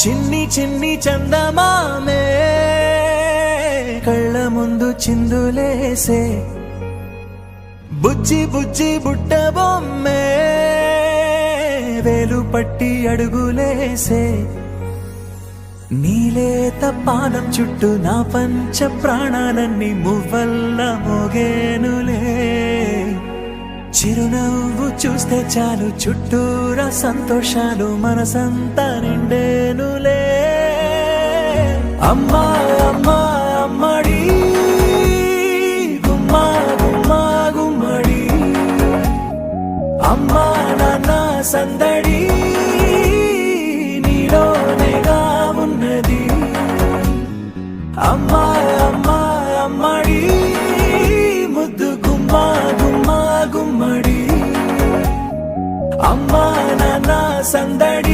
చిన్ని చిన్ని చందమామే కళ్ళ ముందు చిందులేసే బుజ్జి బుజ్జి బుట్ట బొమ్మే వేలు పట్టి అడుగులేసే నీలేత పానం చుట్టూ నా పంచ ప్రాణాలన్నీ మువ్వల్ల మోగేనులే చిరునవ్వు చూస్తే చాలు చుట్టూరా సంతోషాలు మనసంతా నిండేనులే అమ్మా అమ్మా అమ్మడి గుమ్మా గుమ్మా గుమ్మడి అమ్మా నాన్న సందడి నీలోనేగా ఉన్నది అమ్మా అమ్మా అమ్మడి ముద్దు గుమ్మా గుమ్మా గుమ్మడి అమ్మా నాన్న సందడి